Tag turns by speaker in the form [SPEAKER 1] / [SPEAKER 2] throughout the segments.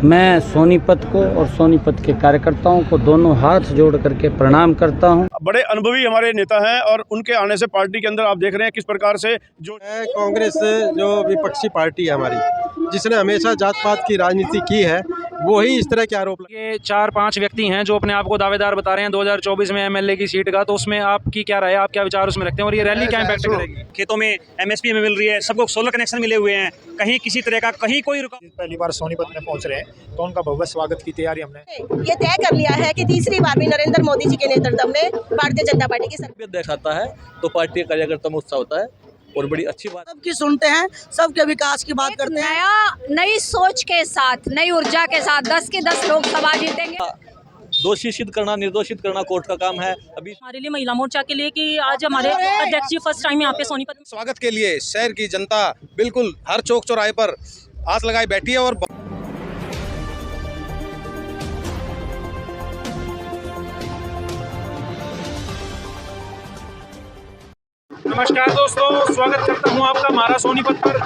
[SPEAKER 1] मैं सोनीपत को और सोनीपत के कार्यकर्ताओं को दोनों हाथ जोड़ करके प्रणाम करता हूं।
[SPEAKER 2] बड़े अनुभवी हमारे नेता हैं और उनके आने से पार्टी के अंदर आप देख रहे हैं किस प्रकार से जो
[SPEAKER 3] कांग्रेस जो विपक्षी पार्टी है हमारी, जिसने हमेशा जात पात की राजनीति की है, वो ही इस तरह के आरोप।
[SPEAKER 4] ये 4-5 व्यक्ति हैं जो अपने आप को दावेदार बता रहे हैं 2024 में एमएलए की सीट का, तो उसमें आपकी क्या राय है, आप क्या विचार उसमें रखते हैं और ये रैली क्या इम्पैक्ट करेगी?
[SPEAKER 5] खेतों में एमएसपी में मिल रही है, सबको सोलर कनेक्शन मिले हुए हैं, कहीं किसी तरह का कहीं कोई
[SPEAKER 6] पहली बार सोनीपत में पहुंच रहे हैं तो उनका भव्य स्वागत की तैयारी हमने
[SPEAKER 7] ये तय कर लिया है कि तीसरी बार भी नरेंद्र मोदी जी के नेतृत्व में भारतीय जनता पार्टी की सरकार
[SPEAKER 8] दिखाता है तो पार्टी के कार्यकर्ता में उत्साह होता है और बड़ी अच्छी बात।
[SPEAKER 9] सबकी सुनते हैं, सबके विकास की बात करते हैं।
[SPEAKER 10] नई सोच के साथ, नई ऊर्जा के साथ 10 के 10 लोकसभा जीतेंगे।
[SPEAKER 8] दोषी सिद्ध करना, निर्दोषित करना कोर्ट का काम है। अभी
[SPEAKER 11] हमारे लिए महिला मोर्चा के लिए कि आज हमारे अध्यक्ष जी फर्स्ट टाइम यहाँ पे सोनीपत में
[SPEAKER 3] स्वागत के लिए शहर की जनता बिल्कुल हर चौक चौराहे पर आस लगाए बैठी है। और
[SPEAKER 4] नमस्कार दोस्तों, स्वागत करता हूं आपका हमारा सोनीपत पर।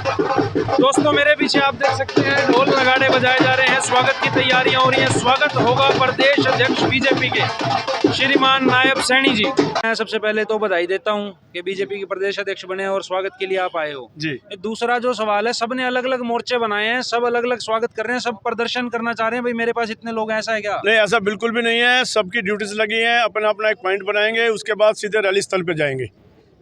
[SPEAKER 4] दोस्तों मेरे पीछे आप देख सकते हैं ढोल नगाड़े बजाए जा रहे हैं, स्वागत की तैयारियां हो रही हैं। स्वागत होगा प्रदेश अध्यक्ष बीजेपी के श्रीमान नायब सैनी जी। मैं सबसे पहले तो बधाई देता हूं कि बीजेपी के प्रदेश अध्यक्ष बने और स्वागत के लिए आप आए हो
[SPEAKER 2] जी।
[SPEAKER 4] दूसरा जो सवाल है, सबने अलग अलग मोर्चे बनाए हैं, सब अलग अलग स्वागत कर रहे हैं, सब प्रदर्शन करना चाह रहे हैं। भाई मेरे पास इतने लोग हैं, ऐसा है क्या?
[SPEAKER 2] नहीं, ऐसा बिल्कुल भी नहीं है। सबकी ड्यूटीज लगी हैं, अपना अपना एक पॉइंट बनाएंगे, उसके बाद सीधे रैली स्थल पे जाएंगे।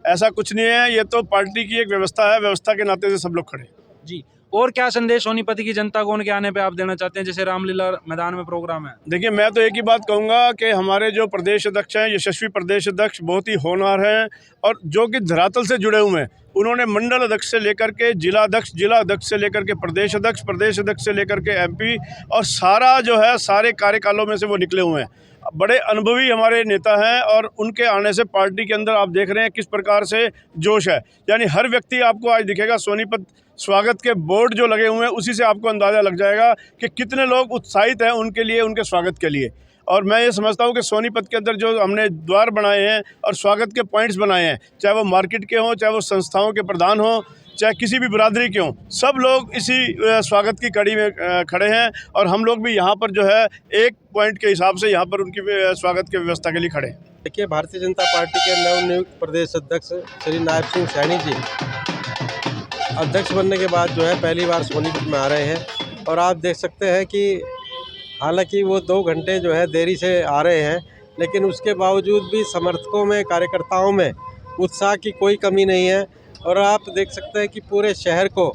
[SPEAKER 2] ऐसा कुछ नहीं है, ये तो पार्टी की एक व्यवस्था है, व्यवस्था के नाते से सब लोग खड़े
[SPEAKER 4] जी। और क्या संदेश सोनीपत की जनता को उनके आने पे आप देना चाहते हैं, जैसे रामलीला मैदान में प्रोग्राम है?
[SPEAKER 2] देखिए, मैं तो एक ही बात कहूँगा कि हमारे जो प्रदेश अध्यक्ष हैं, यशस्वी प्रदेश अध्यक्ष बहुत ही होनहार हैं और जो कि धरातल से जुड़े हुए हैं। उन्होंने मंडल अध्यक्ष से लेकर के जिला अध्यक्ष से लेकर के प्रदेश अध्यक्ष से लेकर के एमपी और सारा जो है सारे कार्यकालों में से वो निकले हुए हैं। बड़े अनुभवी हमारे नेता हैं और उनके आने से पार्टी के अंदर आप देख रहे हैं किस प्रकार से जोश है। यानी हर व्यक्ति आपको आज दिखेगा, सोनीपत स्वागत के बोर्ड जो लगे हुए हैं उसी से आपको अंदाज़ा लग जाएगा कि कितने लोग उत्साहित हैं उनके लिए, उनके स्वागत के लिए। और मैं ये समझता हूँ कि सोनीपत के अंदर जो हमने द्वार बनाए हैं और स्वागत के पॉइंट्स बनाए हैं, चाहे वो मार्केट के हों, चाहे वो संस्थाओं के प्रधान हों, चाहे किसी भी बिरादरी के हों, सब लोग इसी स्वागत की कड़ी में खड़े हैं और हम लोग भी यहाँ पर जो है एक पॉइंट के हिसाब से यहाँ पर उनकी स्वागत की व्यवस्था के लिए खड़े हैं।
[SPEAKER 3] देखिए, भारतीय जनता पार्टी के नवनियुक्त प्रदेश अध्यक्ष श्री नायब सिंह सैनी जी अध्यक्ष बनने के बाद जो है पहली बार सोनीपत में आ रहे हैं और आप देख सकते हैं कि हालांकि वो 2 घंटे जो है देरी से आ रहे हैं, लेकिन उसके बावजूद भी समर्थकों में, कार्यकर्ताओं में उत्साह की कोई कमी नहीं है। और आप देख सकते हैं कि पूरे शहर को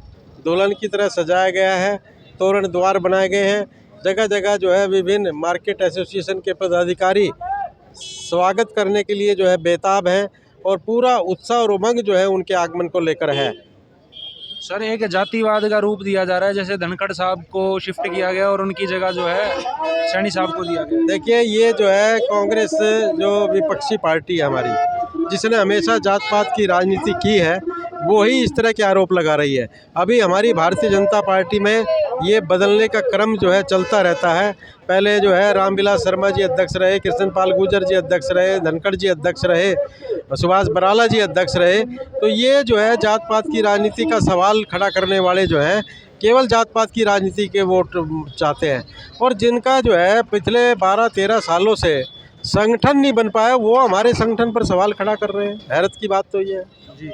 [SPEAKER 3] दुल्हन की तरह सजाया गया है, तोरण द्वार बनाए गए हैं, जगह जगह जो है विभिन्न मार्केट एसोसिएशन के पदाधिकारी स्वागत करने के लिए जो है बेताब हैं और पूरा उत्साह और उमंग जो है उनके आगमन को लेकर है।
[SPEAKER 4] सर, एक जातिवाद का रूप दिया जा रहा है, जैसे धनखड़ साहब को शिफ्ट किया गया और उनकी जगह जो है सैनी साहब को दिया गया।
[SPEAKER 3] देखिए, ये जो है कांग्रेस जो विपक्षी पार्टी है हमारी, जिसने हमेशा जात पात की राजनीति की है, वो ही इस तरह के आरोप लगा रही है। अभी हमारी भारतीय जनता पार्टी में ये बदलने का क्रम जो है चलता रहता है। पहले जो है रामविलास शर्मा जी अध्यक्ष रहे, कृष्णपाल गुर्जर जी अध्यक्ष रहे, धनखड़ जी अध्यक्ष रहे, सुभाष बराला जी अध्यक्ष रहे। तो ये जो है जात पात की राजनीति का सवाल खड़ा करने वाले जो हैं केवल जात पात की राजनीति के वोट चाहते हैं और जिनका जो है पिछले 12-13 सालों से संगठन नहीं बन पाया, वो हमारे संगठन पर सवाल खड़ा कर रहे हैं। हैरत की बात तो ये है
[SPEAKER 4] जी।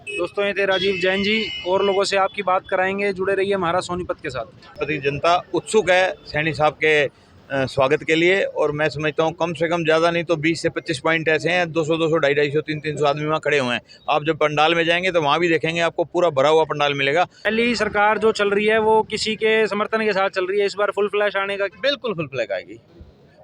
[SPEAKER 4] दोस्तों, ये थे राजीव जैन जी, और लोगों से आपकी बात कराएंगे। जुड़े रहिए हमारा सोनीपत के साथ।
[SPEAKER 5] प्रति जनता उत्सुक है सैनी साहब के स्वागत के लिए और मैं समझता हूँ कम से कम ज़्यादा नहीं तो 20 से 25 पॉइंट ऐसे हैं, 200, 250, 300 आदमी वहाँ खड़े हुए हैं। आप जब पंडाल में जाएंगे तो वहाँ भी देखेंगे, आपको पूरा भरा हुआ पंडाल मिलेगा।
[SPEAKER 4] पहली सरकार जो चल रही है वो किसी के समर्थन के साथ चल रही है, इस बार फुल फ्लैश आने का?
[SPEAKER 8] बिल्कुल फुल फ्लैग आएगी।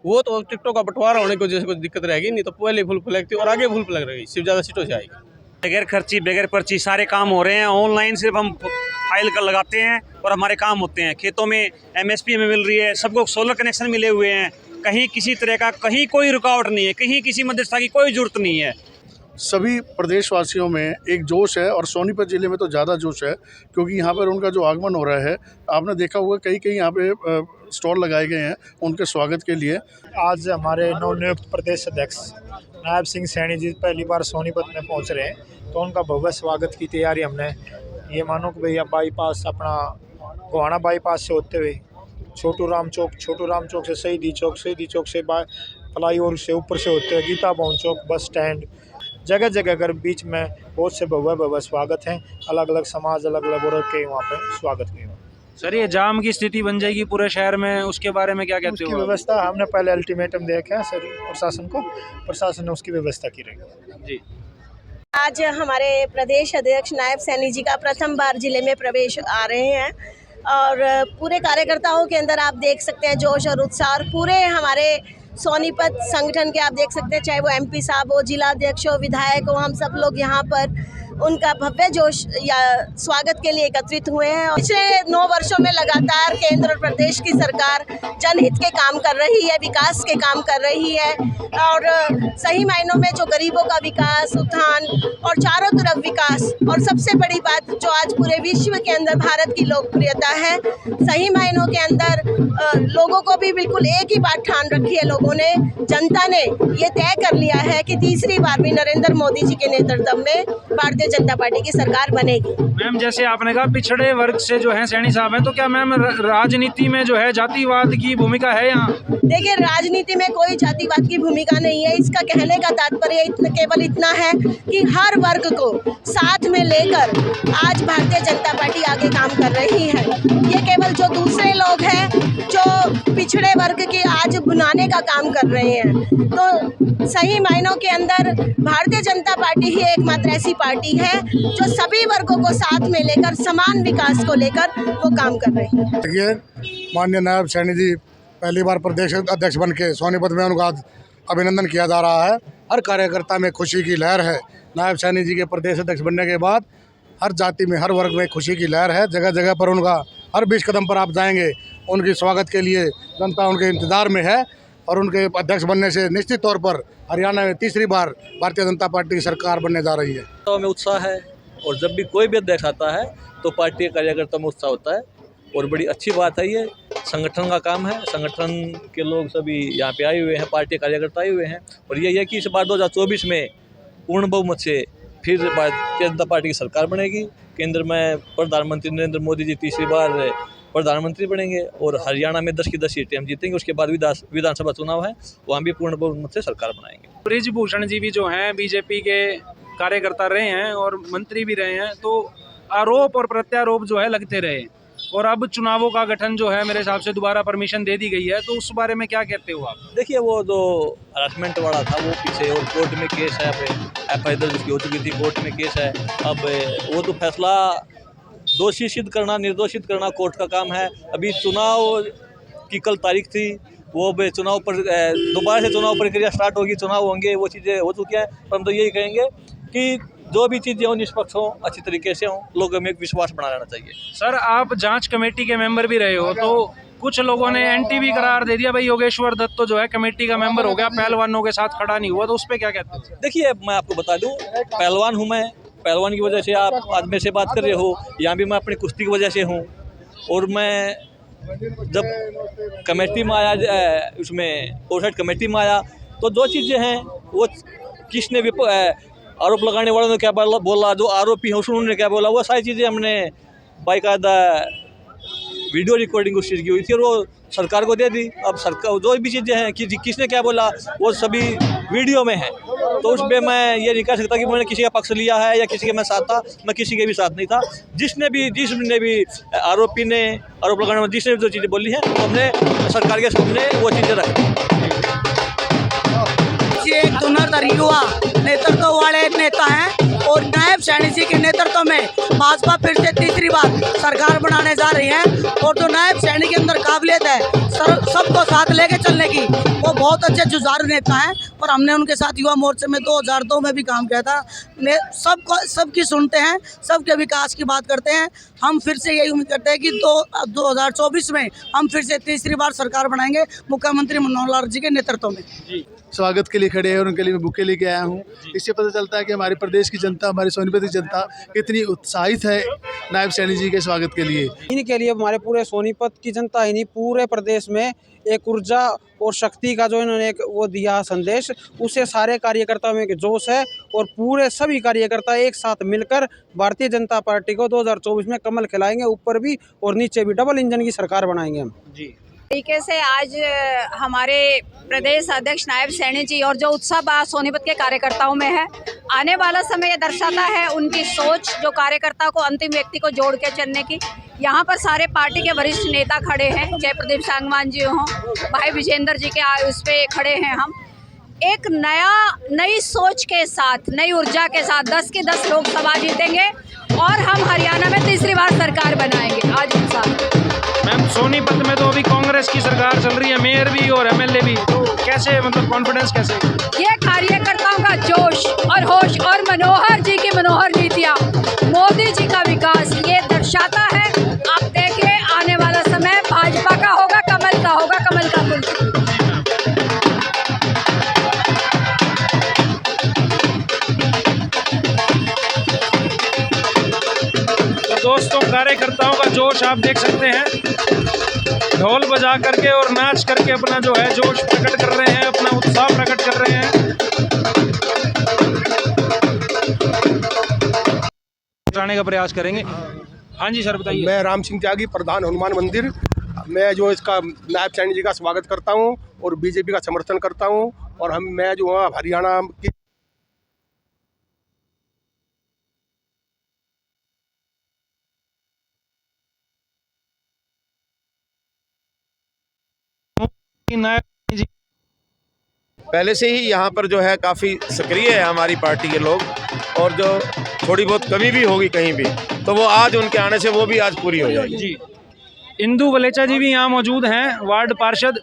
[SPEAKER 8] वो तो टिकटों का बंटवारा होने को जैसे कुछ दिक्कत रहेगी, नहीं तो पहले फुल फ्लैग थी और आगे फुल फ्लैग रहेगी, सिर्फ ज़्यादा सीटों से आएगी।
[SPEAKER 5] बगैर खर्ची, बगैर पर्ची सारे काम हो रहे हैं। ऑनलाइन सिर्फ हम फाइल कर लगाते हैं और हमारे काम होते हैं। खेतों में एमएसपी में मिल रही है, सबको सोलर कनेक्शन मिले हुए हैं, कहीं किसी तरह का कहीं कोई रुकावट नहीं है, कहीं किसी मध्यस्थता की कोई जरूरत नहीं है।
[SPEAKER 2] सभी प्रदेशवासियों में एक जोश है और सोनीपत ज़िले में तो ज़्यादा जोश है क्योंकि यहाँ पर उनका जो आगमन हो रहा है, आपने देखा होगा कई यहाँ पे स्टॉल लगाए गए हैं उनके स्वागत के लिए।
[SPEAKER 6] आज हमारे नवनियुक्त प्रदेश अध्यक्ष नायब सिंह सैनी जी पहली बार सोनीपत में पहुंच रहे हैं तो उनका भव्य स्वागत की तैयारी हमने ये मानो कि भैया बाईपास अपना गोहाना बाईपास से होते हुए छोटू राम चौक से शहीदी चौक से फ्लाईओवर से ऊपर से होते हैं गीता भवन चौक, बस स्टैंड, जगह जगह कर बीच में बहुत से भव्य स्वागत हैं। अलग अलग समाज, अलग अलग वर्ग के वहाँ पे स्वागत किए।
[SPEAKER 4] सर ये जाम की स्थिति बन जाएगी पूरे शहर में, उसके बारे में क्या कहते हो?
[SPEAKER 6] उसकी व्यवस्था हमने पहले अल्टीमेटम देखा है सर प्रशासन को, प्रशासन ने उसकी व्यवस्था की रहेगी
[SPEAKER 4] जी।
[SPEAKER 7] आज हमारे प्रदेश अध्यक्ष नायब सैनी जी का प्रथम बार जिले में प्रवेश आ रहे हैं और पूरे कार्यकर्ताओं के अंदर आप देख सकते हैं जोश और उत्साह। और पूरे हमारे सोनीपत संगठन के आप देख सकते हैं, चाहे वो एमपी साहब हो, जिला अध्यक्ष हो, विधायक हो, हम सब लोग यहाँ पर उनका भव्य जोश या स्वागत के लिए एकत्रित हुए हैं। पिछले 9 वर्षों में लगातार केंद्र और प्रदेश की सरकार जनहित के काम कर रही है, विकास के काम कर रही है और सही मायनों में जो गरीबों का विकास, उत्थान और चारों तरफ विकास, और सबसे बड़ी बात जो आज पूरे विश्व के अंदर भारत की लोकप्रियता है, सही मायनों के अंदर लोगों को भी बिल्कुल एक ही बात ठान रखी है। लोगों ने, जनता ने ये तय कर लिया है कि तीसरी बार भी नरेंद्र मोदी जी के नेतृत्व में भारतीय जनता पार्टी की सरकार बनेगी।
[SPEAKER 4] मैम जैसे आपने कहा पिछड़े वर्ग से जो है सैनी साहब हैं, तो क्या मैम राजनीति में जो है जातिवाद की भूमिका है यहाँ?
[SPEAKER 7] देखिए, राजनीति में कोई जातिवाद की भूमिका नहीं है। इसका कहने का तात्पर्य केवल इतना है कि हर वर्ग को साथ में लेकर आज भारतीय जनता पार्टी आगे काम कर रही है। ये केवल जो दूसरे लोग हैं जो पिछड़े वर्ग की आज बुनाने का काम कर रहे हैं, तो सही मायनों के अंदर भारतीय जनता पार्टी ही एकमात्र ऐसी पार्टी है जो सभी वर्गों को साथ में लेकर समान विकास को लेकर वो काम कर रही है।
[SPEAKER 12] देखिए, माननीय नायब सैनी जी पहली बार प्रदेश अध्यक्ष बन के सोनीपत में उनका अभिनंदन किया जा रहा है। हर कार्यकर्ता में खुशी की लहर है। नायब सैनी जी के प्रदेश अध्यक्ष बनने के बाद हर जाति में, हर वर्ग में खुशी की लहर है। जगह जगह पर उनका हर 20 कदम पर आप जाएंगे, उनकी स्वागत के लिए जनता उनके इंतज़ार में है और उनके अध्यक्ष बनने से निश्चित तौर पर हरियाणा में तीसरी बार भारतीय जनता पार्टी की सरकार बनने जा रही है।
[SPEAKER 8] तो में उत्साह है और जब भी कोई भी अध्यक्ष आता है तो पार्टी के कार्यकर्ता में उत्साह होता है और बड़ी अच्छी बात है। ये संगठन का काम है, संगठन के लोग सभी यहाँ पे आए हुए हैं, पार्टी के कार्यकर्ता आए हुए हैं और ये है कि इस बार 2024 में पूर्ण बहुमत से फिर भारतीय जनता पार्टी की सरकार बनेगी। केंद्र में प्रधानमंत्री नरेंद्र मोदी जी तीसरी बार प्रधानमंत्री बनेंगे और हरियाणा में 10 की 10 सीटें हम जीतेंगे। उसके बाद विधानसभा चुनाव है, वहाँ भी पूर्ण बहुमत से सरकार बनाएंगे।
[SPEAKER 4] ब्रिजभूषण जी भी जो हैं बीजेपी के कार्यकर्ता रहे हैं और मंत्री भी रहे हैं, तो आरोप और प्रत्यारोप जो है लगते रहे और अब चुनावों का गठन जो है मेरे हिसाब से दोबारा परमिशन दे दी गई है, तो उस बारे में क्या कहते हो आप?
[SPEAKER 8] देखिए, वो जो हरासमेंट वाला था वो पीछे और कोर्ट में केस है, FIR जिसकी हो चुकी थी, कोर्ट में केस है। अब वो तो फैसला दोषी सिद्ध करना, निर्दोषित करना कोर्ट का काम है। अभी चुनाव की कल तारीख थी, वो चुनाव पर दोबारा से चुनाव प्रक्रिया स्टार्ट होगी, चुनाव होंगे, वो चीज़ें हो चुकी हैं। पर हम तो यही कहेंगे कि जो भी चीज़ें हों निष्पक्ष हों, अच्छी तरीके से हों, लोगों में एक विश्वास बना रहना चाहिए।
[SPEAKER 4] सर आप जांच कमेटी के मेंबर भी रहे हो, तो कुछ लोगों ने एंटी भी करार दे दिया, भाई योगेश्वर दत्त तो जो है कमेटी का मेंबर हो गया, पहलवानों के साथ खड़ा नहीं हुआ, तो उस पर क्या कहते हैं?
[SPEAKER 8] देखिए, मैं आपको बता दूं, पहलवान हूं मैं, पहलवान की वजह से आप आज मेरे से बात कर रहे हो। यहाँ भी मैं अपनी कुश्ती की वजह से हूँ और मैं जब कमेटी में आया, उसमें ओवरसाइट कमेटी में आया, तो दो चीज़ें हैं। वो किसने भी आरोप लगाने वालों ने क्या बोला, जो आरोपी हैं उन्होंने क्या बोला, वो सारी चीज़ें हमने बाकायदा वीडियो रिकॉर्डिंग उस चीज़ की हुई थी और वो सरकार को दे दी। अब सरकार जो भी चीज़ें हैं कि किसने क्या बोला वो सभी वीडियो में है, तो उस पर मैं ये नहीं कह सकता कि मैंने किसी का पक्ष लिया है या किसी के मैं साथ था। मैं किसी के भी साथ नहीं था। जिसने भी आरोपी ने आरोप लगाने में जिसने भी जो चीज़ें बोली हैं तो हमने सरकार के सामने वो चीज़ें रखी।
[SPEAKER 9] एक धुरंधर युवा नेतृत्व वाले नेता हैं और नायब सैनी जी के नेतृत्व में भाजपा फिर से तीसरी बार सरकार बनाने जा रही है और जो नायब सैनी के अंदर काबिलियत है सबको साथ लेके चलने की, वो बहुत अच्छे जुझारू नेता हैं और हमने उनके साथ युवा मोर्चे में 2002 में भी काम किया था। सबकी सुनते हैं, सबके विकास की बात करते हैं। हम फिर से यही उम्मीद करते हैं कि 2024 में हम फिर से तीसरी बार सरकार बनाएंगे मुख्यमंत्री मनोहर लाल जी के नेतृत्व में।
[SPEAKER 12] स्वागत के लिए खड़े हैं और उनके लिए मैं बुके लेके आया हूँ। इससे पता चलता है कि हमारे प्रदेश की जनता, हमारी सोनीपत की जनता कितनी उत्साहित है नायब सैनी जी के स्वागत के लिए।
[SPEAKER 13] इनके लिए हमारे पूरे सोनीपत की जनता ही नहीं, पूरे प्रदेश में एक ऊर्जा और शक्ति का जो इन्होंने एक वो दिया संदेश, उससे सारे कार्यकर्ताओं में एक जोश है और पूरे सभी कार्यकर्ता एक साथ मिलकर भारतीय जनता पार्टी को 2024 में कमल खिलाएंगे, ऊपर भी और नीचे भी डबल इंजन की सरकार बनाएंगे हम।
[SPEAKER 4] जी।
[SPEAKER 10] तरीके से आज हमारे प्रदेश अध्यक्ष नायब सैनी जी और जो उत्साह सोनीपत के कार्यकर्ताओं में है, आने वाला समय ये दर्शाता है उनकी सोच, जो कार्यकर्ता को अंतिम व्यक्ति को जोड़ के चलने की। यहाँ पर सारे पार्टी के वरिष्ठ नेता खड़े हैं, जय प्रदीप सांगवान जी हों, भाई विजेंद्र जी के उस पर खड़े हैं। हम एक नई सोच के साथ, नई ऊर्जा के साथ 10 की 10 लोकसभा जीतेंगे और हम हरियाणा में तीसरी बार सरकार बनाएंगे। आज
[SPEAKER 4] मैम, सोनीपत में तो अभी कांग्रेस की सरकार चल रही है, मेयर भी और एमएलए भी, तो कैसे, मतलब कॉन्फिडेंस कैसे?
[SPEAKER 10] ये कार्यकर्ताओं का जोश और होश और मनोहर जी की मनोहर नीतियाँ, मोदी जी का विकास, ये दर्शाता है। आप देखिए आने वाला समय भाजपा का होगा, कमल का होगा, कमल का फूल।
[SPEAKER 4] दोस्तों, कार्यकर्ताओं का जोश आप देख सकते हैं, ढोल बजा करके और नाच करके अपना जो है जोश प्रकट कर रहे हैं, अपना उत्साह प्रकट कर रहे हैं। जाने का प्रयास करेंगे। हाँ जी सर, बताइए।
[SPEAKER 14] मैं राम सिंह त्यागी, प्रधान हनुमान मंदिर। मैं जो इसका नायब सैनी जी का स्वागत करता हूं और बीजेपी का समर्थन करता हूं, और मैं जो हरियाणा की
[SPEAKER 15] पहले से ही यहाँ पर जो है काफ़ी सक्रिय है हमारी पार्टी के लोग, और जो थोड़ी बहुत कमी भी होगी कहीं भी, तो वो आज उनके आने से वो भी आज पूरी हो जाएगी।
[SPEAKER 4] जी, इंदु वलेचा जी भी यहाँ मौजूद हैं, वार्ड पार्षद।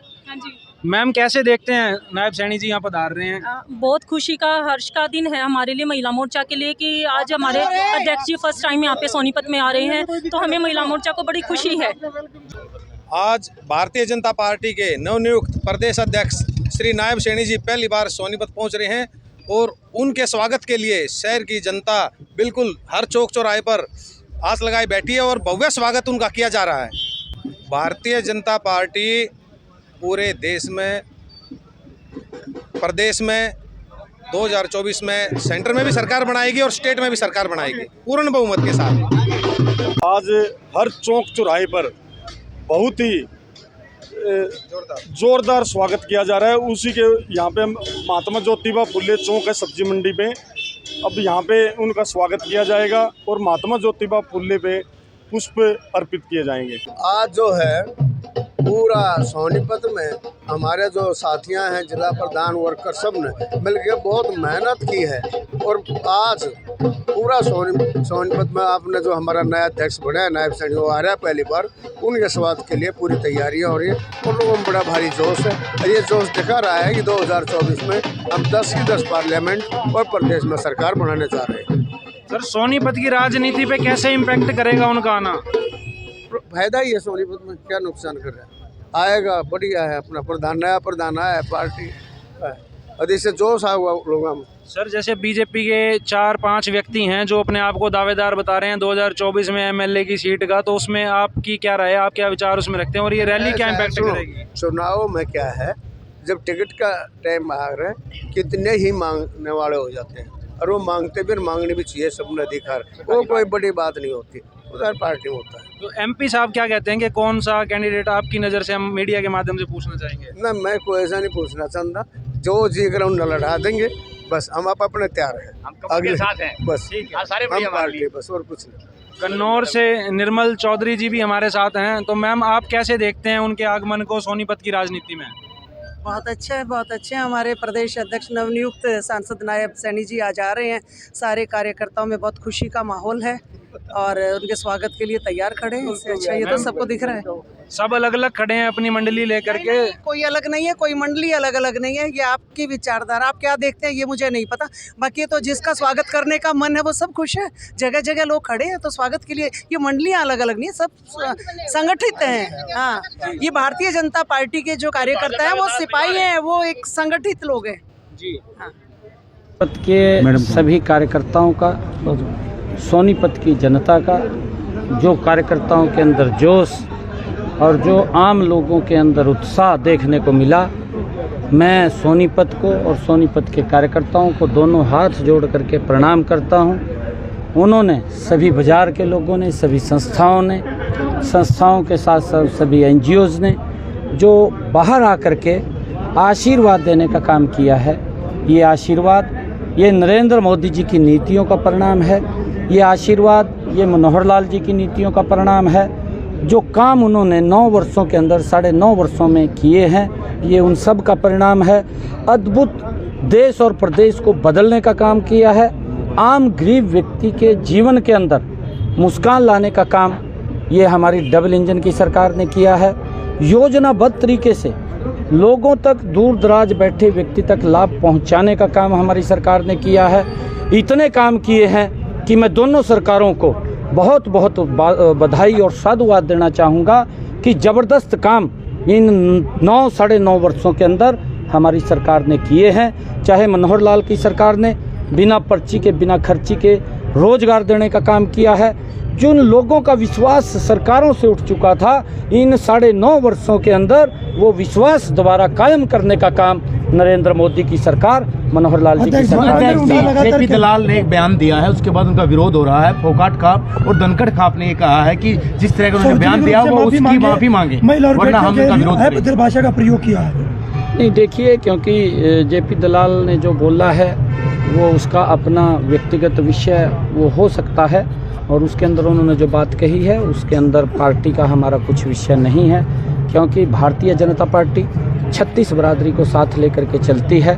[SPEAKER 4] मैम, कैसे देखते हैं नायब सैनी जी यहाँ पधार रहे हैं?
[SPEAKER 11] बहुत खुशी का, हर्ष का दिन है हमारे लिए, महिला मोर्चा के लिए, कि आज हमारे अध्यक्ष जी फर्स्ट टाइम यहाँ पे सोनीपत में आ रहे हैं, तो हमें महिला मोर्चा को बड़ी खुशी है।
[SPEAKER 3] आज भारतीय जनता पार्टी के नवनियुक्त प्रदेश अध्यक्ष श्री नायब सैनी जी पहली बार सोनीपत पहुंच रहे हैं, और उनके स्वागत के लिए शहर की जनता बिल्कुल हर चौक चौराहे पर आस लगाए बैठी है और भव्य स्वागत उनका किया जा रहा है। भारतीय जनता पार्टी पूरे देश में, प्रदेश में 2024 में सेंटर में भी सरकार बनाएगी और स्टेट में भी सरकार बनाएगी पूर्ण बहुमत के साथ।
[SPEAKER 2] आज हर चौक चौराहे पर बहुत ही जोरदार स्वागत किया जा रहा है। उसी के यहाँ पे महात्मा ज्योतिबा फुले चौक है सब्जी मंडी पे, अब यहाँ पे उनका स्वागत किया जाएगा और महात्मा ज्योतिबा फुले पे पुष्प अर्पित किए जाएंगे।
[SPEAKER 16] आज जो है पूरा सोनीपत में हमारे जो साथियां हैं, जिला प्रधान, वर्कर, सब ने मिलकर बहुत मेहनत की है, और आज पूरा सोनीपत में आपने जो हमारा नया अध्यक्ष बना है नायब सैनी, वो आ रहा है पहली बार, उनके स्वागत के लिए पूरी तैयारियां हो रही है और लोगों में बड़ा भारी जोश है। और ये जोश दिखा रहा है कि 2024 में हम 10 की 10 पार्लियामेंट और प्रदेश में सरकार बनाने जा रहे हैं।
[SPEAKER 4] सर, सोनीपत की राजनीति पे कैसे इम्पैक्ट करेगा उनका आना?
[SPEAKER 16] फायदा ही है, सोनीपत में क्या नुकसान कर रहा है, आएगा, बढ़िया है। अपना प्रधान, नया प्रधान आया है, पार्टी अधिक से जोश आया हुआ लोगों में।
[SPEAKER 4] सर, जैसे बीजेपी के 4-5 व्यक्ति हैं जो अपने आप को दावेदार बता रहे हैं 2024 में एमएलए की सीट का, तो उसमें आपकी क्या राय है, आप क्या विचार उसमें रखते हैं, और ये रैली क्या इम्पैक्ट करेगी?
[SPEAKER 16] चुनाव में क्या है, जब टिकट का टाइम आ रहा है कितने ही मांगने वाले हो जाते हैं, और वो मांगते भी, मांगने भी चाहिए, सबने अधिकार, वो कोई बड़ी बात नहीं होती, उधर पार्टी में होता है।
[SPEAKER 4] तो एमपी साहब क्या कहते हैं कि कौन सा कैंडिडेट आपकी नज़र से, हम मीडिया के माध्यम से पूछना चाहेंगे?
[SPEAKER 16] ना, मैं कोई ऐसा नहीं पूछना चाहता, जो जी ग्राउंड लड़ा देंगे, बस हम आप अपने तैयार हैं, अगले साथ हैं, बस सारे हम पार्टी, बस और कुछ नहीं।
[SPEAKER 4] कन्नौर से निर्मल चौधरी जी भी हमारे साथ हैं, तो मैम आप कैसे देखते हैं उनके आगमन को सोनीपत की राजनीति में?
[SPEAKER 9] बहुत अच्छा है, बहुत अच्छे हैं। हमारे प्रदेश अध्यक्ष नवनियुक्त सांसद नायब सैनी जी आज आ रहे हैं, सारे कार्यकर्ताओं में बहुत खुशी का माहौल है और उनके स्वागत के लिए तैयार खड़े हैं। इससे अच्छा ये तो सबको दिख रहा है,
[SPEAKER 4] सब अलग अलग खड़े हैं अपनी मंडली लेकर के।
[SPEAKER 9] कोई अलग नहीं है, कोई मंडली अलग अलग नहीं है, ये आपकी विचारधारा, आप क्या देखते हैं ये मुझे नहीं पता। बाकी तो जिसका स्वागत करने का मन है वो सब खुश है, जगह जगह लोग खड़े हैं, तो स्वागत के लिए ये मंडलियाँ अलग अलग नहीं है, सब संगठित हैं। हाँ, ये भारतीय जनता पार्टी के जो कार्यकर्ता हैं वो सिपाही हैं, वो एक संगठित लोग हैं जी। हाँ,
[SPEAKER 1] के सभी कार्यकर्ताओं का, सोनीपत की जनता का, जो कार्यकर्ताओं के अंदर जोश और जो आम लोगों के अंदर उत्साह देखने को मिला, मैं सोनीपत को और सोनीपत के कार्यकर्ताओं को दोनों हाथ जोड़ करके प्रणाम करता हूं। उन्होंने, सभी बाज़ार के लोगों ने, सभी संस्थाओं के साथ साथ सभी NGOs ने जो बाहर आकर के आशीर्वाद देने का काम किया है, ये आशीर्वाद ये नरेंद्र मोदी जी की नीतियों का परिणाम है। ये आशीर्वाद ये मनोहर लाल जी की नीतियों का परिणाम है। जो काम उन्होंने 9 वर्षों के अंदर 9.5 वर्षों में किए हैं, ये उन सब का परिणाम है। अद्भुत देश और प्रदेश को बदलने का काम किया है। आम गरीब व्यक्ति के जीवन के अंदर मुस्कान लाने का काम ये हमारी डबल इंजन की सरकार ने किया है। योजनाबद्ध तरीके से लोगों तक, दूर दराज बैठे व्यक्ति तक लाभ पहुंचाने का काम हमारी सरकार ने किया है। इतने काम किए हैं कि मैं दोनों सरकारों को बहुत बहुत बधाई और साधुवाद देना चाहूँगा कि ज़बरदस्त काम इन 9-9.5 वर्षों के अंदर हमारी सरकार ने किए हैं। चाहे मनोहर लाल की सरकार ने बिना पर्ची के, बिना खर्ची के रोजगार देने का काम किया है। जिन लोगों का विश्वास सरकारों से उठ चुका था, इन 9.5 वर्षों के अंदर वो विश्वास दोबारा कायम करने का काम नरेंद्र मोदी की सरकार, मनोहर लाल जी की सरकार।
[SPEAKER 17] जेपी दलाल ने एक बयान दिया है, उसके बाद उनका विरोध हो रहा है। फोगाट खाप और धनखड़ खाप ने ये कहा है कि जिस तरह का उन्होंने बयान दिया वो उसकी माफी मांगे, वरना हम उनका विरोध करेंगे।
[SPEAKER 6] भाषा का प्रयोग किया है।
[SPEAKER 1] नहीं, देखिए, क्योंकि जेपी दलाल ने जो बोला है वो उसका अपना व्यक्तिगत विषय वो हो सकता है, और उसके अंदर उन्होंने जो बात कही है उसके अंदर पार्टी का हमारा कुछ विषय नहीं है, क्योंकि भारतीय जनता पार्टी 36 बरादरी को साथ लेकर के चलती है।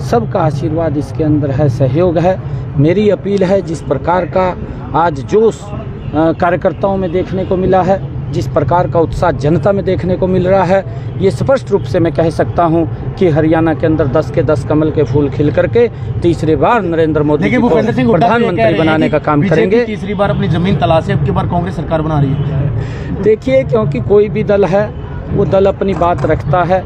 [SPEAKER 1] सबका आशीर्वाद इसके अंदर है, सहयोग है। मेरी अपील है, जिस प्रकार का आज जोश कार्यकर्ताओं में देखने को मिला है, जिस प्रकार का उत्साह जनता में देखने को मिल रहा है, ये स्पष्ट रूप से मैं कह सकता हूं कि हरियाणा के अंदर 10 के 10 कमल के फूल खिल करके तीसरी बार नरेंद्र मोदी जी को प्रधानमंत्री बनाने का काम करेंगे।
[SPEAKER 17] तीसरी बार अपनी जमीन तलाशे, अब की बार कांग्रेस सरकार बना रही है।
[SPEAKER 1] देखिए, क्योंकि कोई भी दल है वो दल अपनी बात रखता है,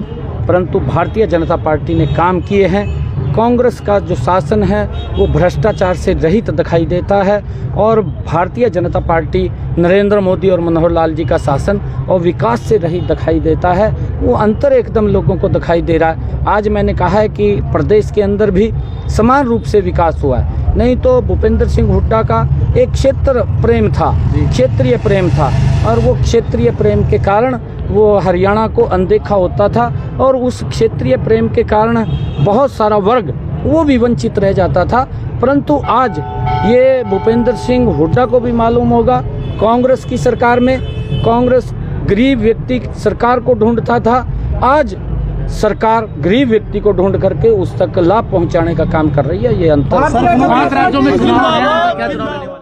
[SPEAKER 1] परंतु भारतीय जनता पार्टी ने काम किए हैं। कांग्रेस का जो शासन है वो भ्रष्टाचार से रहित दिखाई देता है, और भारतीय जनता पार्टी नरेंद्र मोदी और मनोहर लाल जी का शासन और विकास से रहित दिखाई देता है। वो अंतर एकदम लोगों को दिखाई दे रहा है। आज मैंने कहा है कि प्रदेश के अंदर भी समान रूप से विकास हुआ है। नहीं तो भूपेंद्र सिंह हुड्डा का एक क्षेत्र प्रेम था, क्षेत्रीय प्रेम था, और वो क्षेत्रीय प्रेम के कारण वो हरियाणा को अनदेखा होता था, और उस क्षेत्रीय प्रेम के कारण बहुत सारा वर्ग वो भी वंचित रह जाता था। परंतु आज ये भूपेंद्र सिंह हुड्डा को भी मालूम होगा, कांग्रेस की सरकार में कांग्रेस गरीब व्यक्ति सरकार को ढूंढता था, आज सरकार गरीब व्यक्ति को ढूंढ करके उस तक लाभ पहुंचाने का काम कर रही है। ये अंतर
[SPEAKER 17] 5 राज्यों में चुनाव है।